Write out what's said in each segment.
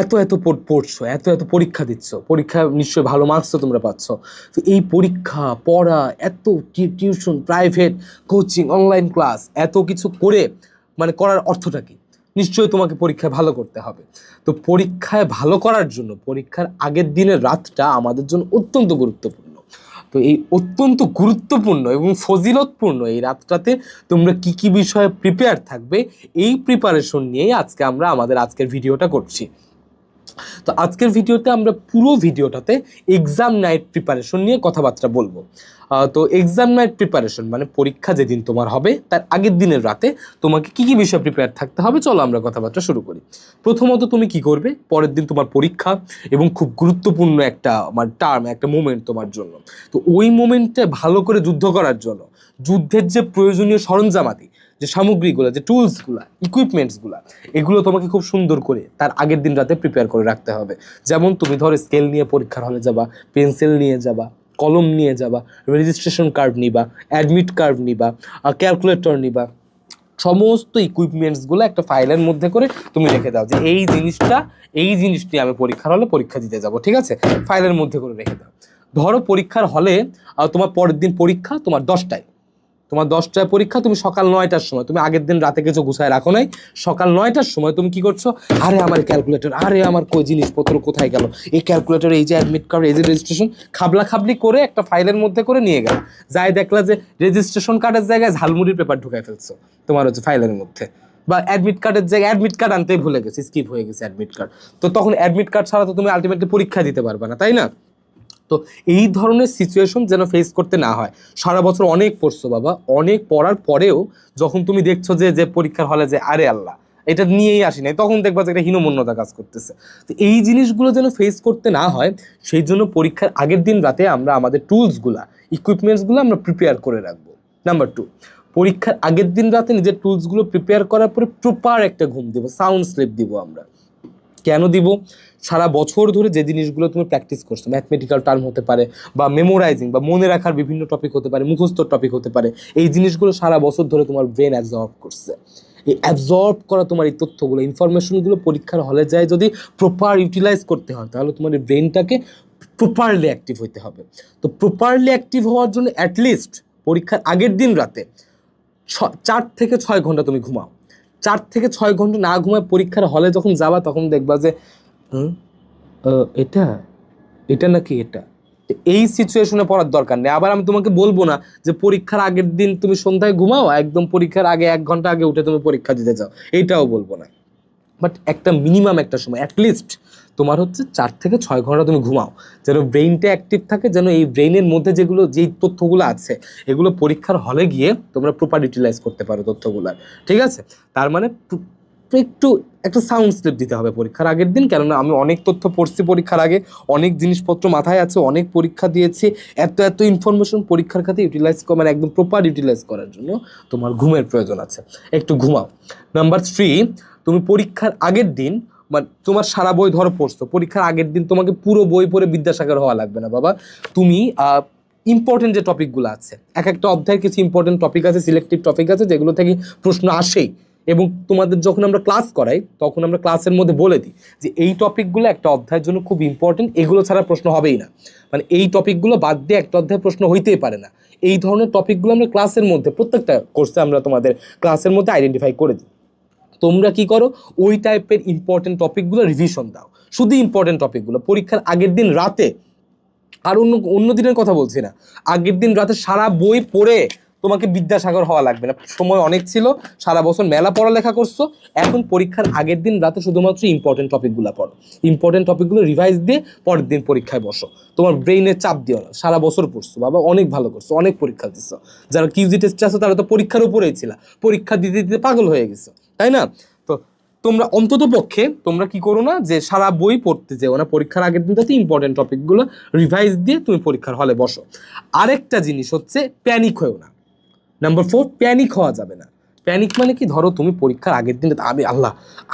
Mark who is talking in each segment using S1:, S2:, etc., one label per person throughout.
S1: এত এত পড়ছো, এত এত পরীক্ষা দিচ্ছ, পরীক্ষা নিশ্চয়ই ভালো মার্কস তো তোমরা পাচ্ছ। তো এই পরীক্ষা, পড়া, এত tuition, private coaching, online class, এত কিছু করে মানে করার অর্থটা কি? নিশ্চয়ই তোমাকে পরীক্ষায় ভালো করতে হবে। তো পরীক্ষায় ভালো করার জন্য পরীক্ষার আগের দিনের রাতটা আমাদের জন্য অত্যন্ত গুরুত্বপূর্ণ। তো এই অত্যন্ত গুরুত্বপূর্ণ এবং ফজিলতপূর্ণ এই রাতটাতে তোমরা কি কি বিষয়ে প্রিপেয়ার থাকবে, এই প্রিপারেশন নিয়েই আজকে আমরা আমাদের আজকের ভিডিওটা করছি। তো আজকের ভিডিওতে আমরা পুরো ভিডিওটাতে এক্সাম নাইট প্রিপারেশন নিয়ে কথাবার্তা বলবো। তো এক্সাম নাইট প্রিপারেশন মানে পরীক্ষা যেদিন তোমার হবে তার আগের দিনের রাতে তোমাকে কি কি বিষয় প্রিপেয়ার থাকতে হবে, চলো আমরা কথাবার্তা শুরু করি। প্রথমত তুমি কি করবে, পরের দিন তোমার পরীক্ষা এবং খুব গুরুত্বপূর্ণ একটা একটা মোমেন্ট তোমার জন্য। তো ওই মোমেন্টে ভালো করে যুদ্ধ করার জন্য যুদ্ধের যে প্রয়োজনীয় সরঞ্জামাদি, যে সামগ্রীগুলো, যে টুলসগুলা, ইকুইপমেন্টসগুলা, এগুলো তোমাকে খুব সুন্দর করে তার আগের দিন রাতে প্রিপেয়ার করে রাখতে হবে। যেমন তুমি ধরো স্কেল নিয়ে পরীক্ষার হলে যাবা, পেন্সিল নিয়ে যাবা, কলম নিয়ে যাবা, রেজিস্ট্রেশন কার্ড নিবা, অ্যাডমিট কার্ড নিবা, ক্যালকুলেটর নিবা, সমস্ত ইকুইপমেন্টসগুলো একটা ফাইলের মধ্যে করে তুমি রেখে দাও যে এই জিনিসটি আমি পরীক্ষার হলে পরীক্ষা দিতে যাব, ঠিক আছে? ফাইলের মধ্যে করে রেখে দাও। ধরো পরীক্ষার হলে তোমার পরের দিন পরীক্ষা, তোমার 10টায় পরীক্ষা, তুমি সকাল 9টার সময়, তুমি আগের দিন রাতে কিছু গুছায় রাখো নাই, সকাল 9টার সময় তুমি কি করছো, আরে আমার ক্যালকুলেটর, আরে আমার কই জিনিসপত্র কোথায় গেল, এই ক্যালকুলেটর, এই যে অ্যাডমিট কার্ড, এই যে রেজিস্ট্রেশন, খাবলা খাবলি করে একটা ফাইলের মধ্যে করে নিয়ে গেল। যাই দেখলা যে রেজিস্ট্রেশন কার্ডের জায়গায় ঝালমুড়ির পেপার ঢুকাই ফেলছো তোমার হচ্ছে ফাইলের মধ্যে, বা অ্যাডমিট কার্ডের জায়গায় অ্যাডমিট কার্ড আনতেই ভুলে গেছে, স্কিপ হয়ে গেছে অ্যাডমিট কার্ড। তো তখন অ্যাডমিট কার্ড ছাড়া তো তুমি আলটিমেটলি পরীক্ষা দিতে পারবে না, তাই না? তো এই ধরনের সিচুয়েশন যেন ফেস করতে না হয়। সারা বছর অনেক পড়ছো বাবা, অনেক পড়ার পরেও যখন তুমি দেখছো যে পরীক্ষার হলে যে আরে আল্লাহ এটা নিয়েই আসি নাই, তখন দেখবা যে একটা হীনমন্যতা কাজ করতেছে। তো এই জিনিসগুলো যেন ফেস করতে না হয়, সেই জন্য পরীক্ষার আগের দিন রাতে আমরা আমাদের টুলসগুলা, ইকুইপমেন্টসগুলো আমরা প্রিপেয়ার করে রাখবো। নাম্বার 2, পরীক্ষার আগের দিন রাতে নিজের টুলসগুলো প্রিপেয়ার করার পরে প্রপার একটা ঘুম দিব, সাউন্ড স্লিপ দিব আমরা। কেন দিব? সারা বছর ধরে যে জিনিসগুলো তুমি প্র্যাকটিস করছো, ম্যাথমেটিক্যাল টার্ম হতে পারে, বা মেমোরাইজিং বা মনে রাখার বিভিন্ন টপিক হতে পারে, মুখস্থ টপিক হতে পারে, এই জিনিসগুলো সারা বছর ধরে তোমার ব্রেন অ্যাবজর্ব করছে। এই অ্যাবজর্ব করা তোমার এই তথ্যগুলো, ইনফরমেশনগুলো পরীক্ষার হলে যায় যদি প্রপার ইউটিলাইজ করতে হয়, তাহলে তোমার এই ব্রেনটাকে প্রপারলি অ্যাক্টিভ হতে হবে। তো প্রপারলি অ্যাক্টিভ হওয়ার জন্য অ্যাটলিস্ট পরীক্ষার আগের দিন রাতে 4 থেকে 6 ঘন্টা তুমি ঘুমাও। 4 থেকে 6 ঘন্টা না ঘুমায় পরীক্ষার হলে যখন যাবা, তখন দেখবা যে এটা এটা নাকি এটা। এই সিচুয়েশনে পড়ার দরকার নেই। আবার আমি তোমাকে বলবো না যে পরীক্ষার আগের দিন তুমি সন্ধ্যায় ঘুমাও, একদম পরীক্ষার আগে 1 ঘন্টা আগে উঠে তুমি পরীক্ষা দিতে যাও, এইটাও বলবো না। বাট একটা মিনিমাম একটা সময় অ্যাটলিস্ট তোমার হচ্ছে 4 থেকে 6 ঘন্টা তুমি ঘুমাও, যেন ব্রেইনটা অ্যাক্টিভ থাকে, যেন এই ব্রেইনের মধ্যে যেই তথ্যগুলো আছে এগুলো পরীক্ষার হলে গিয়ে তোমরা প্রপার ইউটিলাইজ করতে পারো তথ্যগুলার, ঠিক আছে? তার মানে একটু একটা সাউন্ড স্লিপ দিতে হবে পরীক্ষার আগের দিন। কেননা আমি অনেক তথ্য পড়ছি পরীক্ষার আগে, অনেক জিনিসপত্র মাথায় আছে, অনেক পরীক্ষা দিয়েছি, এত ইনফরমেশন পরীক্ষার খাতে ইউটিলাইজ মানে একদম প্রপার ইউটিলাইজ করার জন্য তোমার ঘুমের প্রয়োজন আছে, একটু ঘুমাও। নাম্বার 3, তুমি পরীক্ষার আগের দিন মানে তোমার সারা বই ধরো পড়ছো, পরীক্ষার আগের দিন তোমাকে পুরো বই পড়ে বিদ্যাসাগর হওয়া লাগবে না বাবা। তুমি ইম্পর্টেন্ট যে টপিকগুলো আছে, এক একটা অধ্যায়ের কিছু ইম্পর্টেন্ট টপিক আছে, সিলেক্টিভ টপিক আছে, যেগুলো থেকে প্রশ্ন আসেই। এবং তোমাদের যখন আমরা ক্লাস করাই তখন আমরা ক্লাসের মধ্যে বলে দিই যে এই টপিকগুলো একটা অধ্যায়ের জন্য খুব ইম্পর্টেন্ট, এগুলো ছাড়া প্রশ্ন হবেই না, মানে এই টপিকগুলো বাদ দিয়ে একটা অধ্যায়ে প্রশ্ন হইতেই পারে না। এই ধরনের টপিকগুলো আমরা ক্লাসের মধ্যে, প্রত্যেকটা কোর্সে আমরা তোমাদের ক্লাসের মধ্যে আইডেন্টিফাই করে দিই। তোমরা কি করো, ওই টাইপের ইম্পর্টেন্ট টপিকগুলো রিভিশন দাও, শুধু ইম্পর্টেন্ট টপিকগুলো পরীক্ষার আগের দিন রাতে। আর অন্য দিনের কথা বলছি না, আগের দিন রাতে সারা বই পড়ে তোমাকে বিদ্যাসাগর হওয়া লাগবে না, সময় অনেক ছিল, সারা বছর মেলা পড়ালেখা করছো, এখন পরীক্ষার আগের দিন রাতে শুধুমাত্র ইম্পর্টেন্ট টপিকগুলো পড়ো, ইম্পর্টেন্ট টপিকগুলো রিভাইজ দিয়ে পরের দিন পরীক্ষায় বসো। তোমার ব্রেইনে চাপ দিও না, সারা বছর পড়ছো বাবা, অনেক ভালো করছো, অনেক পরীক্ষা দিচ্ছ, যারা কিউজি টেস্ট আছে তারা তো পরীক্ষার উপরেই ছিল, পরীক্ষা দিতে দিতে পাগল হয়ে গেছো, তাই না? তো তোমরা অন্তত পক্ষে তোমরা কি করো না যে সারা বই পড়তে যেও না, পরীক্ষার আগের দিনটাতে ইম্পর্টেন্ট টপিকগুলো রিভাইজ দিয়ে তুমি পরীক্ষার হলে বসো। আরেকটা জিনিস হচ্ছে প্যানিক হয়েও না। নাম্বার 4, প্যানিক হওয়া যাবে না। প্যানিক মানে কি, ধরো তুমি পরীক্ষার আগের দিনে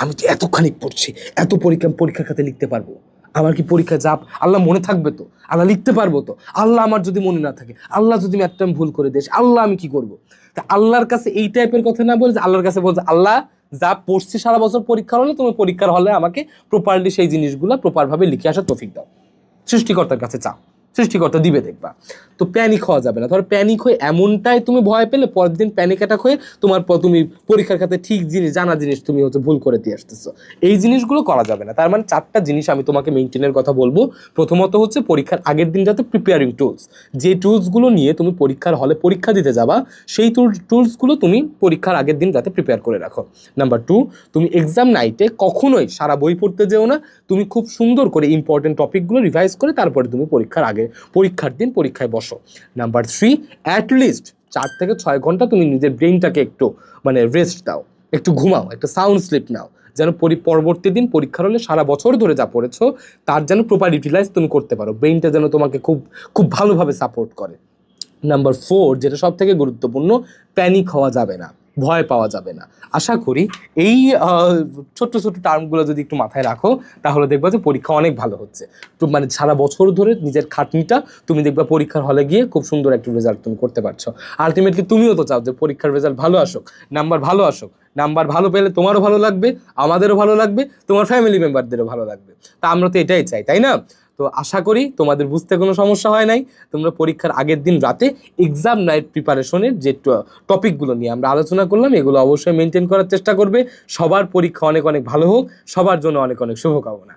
S1: আমি তো এতখানি পড়ছি, এত পরীক্ষার খাতে লিখতে পারবো, আমার কি পরীক্ষা যাব, আল্লাহ মনে থাকবে তো, আল্লাহ লিখতে পারবো তো, আল্লাহ আমার যদি মনে না থাকে, আল্লাহ যদি আমি ভুল করে দিস, আল্লাহ আমি কি করবো? তা আল্লাহর কাছে এই টাইপের কথা না বলে, আল্লাহর কাছে বলছে আল্লাহ যা পড়ছি সারা বছর পরীক্ষার হলে, তুমি পরীক্ষার হলে আমাকে প্রপারলি সেই জিনিসগুলো প্রপারভাবে লিখে আসার তৌফিক দাও। সৃষ্টিকর্তার কাছে চাও, সৃষ্টিকর্তা দিবে দেখবা। তো প্যানিক হওয়া যাবে না। ধরো প্যানিক হয়ে এমনটাই তুমি ভয় পেলে পরের দিন প্যানিক অ্যাটাক হয়ে তুমি পরীক্ষার খাতে ঠিক জিনিস, জানা জিনিস তুমি ভুল করে দিয়ে আসতেছো। এই জিনিসগুলো করা যাবে না। তার মানে 4টা জিনিস আমি তোমাকে মেনটেনের কথা বলবো। প্রথমত হচ্ছে পরীক্ষার আগের দিন যাতে প্রিপেয়ারিং টুলস, যে টুলসগুলো নিয়ে তুমি পরীক্ষার হলে পরীক্ষা দিতে যাবা, সেই টুলসগুলো তুমি পরীক্ষার আগের দিন যাতে প্রিপেয়ার করে রাখো। নাম্বার 2, তুমি এক্সাম নাইটে কখনোই সারা বই পড়তে যেও না। তুমি খুব সুন্দর করে ইম্পর্টেন্ট টপিকগুলো রিভাইজ করে তারপরে তুমি পরীক্ষার দিন পরীক্ষায় বসো। নাম্বার 3, অ্যাটলিস্ট 4 থেকে 6 ঘন্টা তুমি নিজের ব্রেইনটাকে একটু রেস্ট দাও, একটু ঘুমাও, একটা সাউন্ড স্লিপ নাও, যেন পরবর্তী দিন পরীক্ষার হলে সারা বছর ধরে যা পড়েছো তার যেন প্রপার ইউটিলাইজ তুমি করতে পারো, ব্রেইনটা যেন তোমাকে খুব খুব ভালোভাবে সাপোর্ট করে। নাম্বার 4, যেটা সব থেকে গুরুত্বপূর্ণ, প্যানিক হওয়া যাবে না, ভয় পাওয়া যাবে না। আশা করি এই ছোট্ট ছোট্ট টার্মগুলো যদি একটু মাথায় রাখো তাহলে দেখবা যে পরীক্ষা অনেক ভালো হচ্ছে। তো সারা বছর ধরে নিজের খাটনিটা তুমি দেখবা পরীক্ষার হলে গিয়ে খুব সুন্দর একটা রেজাল্ট তুমি করতে পারছো। আলটিমেটলি তুমিও তো চাও যে পরীক্ষার রেজাল্ট ভালো আসুক, নাম্বার ভালো আসুক। নাম্বার ভালো পেলে তোমারও ভালো লাগবে, আমাদেরও ভালো লাগবে, তোমার ফ্যামিলি মেম্বারদেরও ভালো লাগবে। তা আমরা তো এটাই চাই, তাই না? তো আশা করি তোমাদের বুঝতে কোনো সমস্যা হয় নাই। তোমরা পরীক্ষার আগের দিন রাতে এক্সাম নাইট প্রিপারেশনের যে টপিকগুলো নিয়ে আমরা আলোচনা করলাম এগুলো অবশ্যই মেনটেন করার চেষ্টা করবে। সবার পরীক্ষা অনেক অনেক ভালো হোক, সবার জন্য অনেক অনেক শুভকামনা।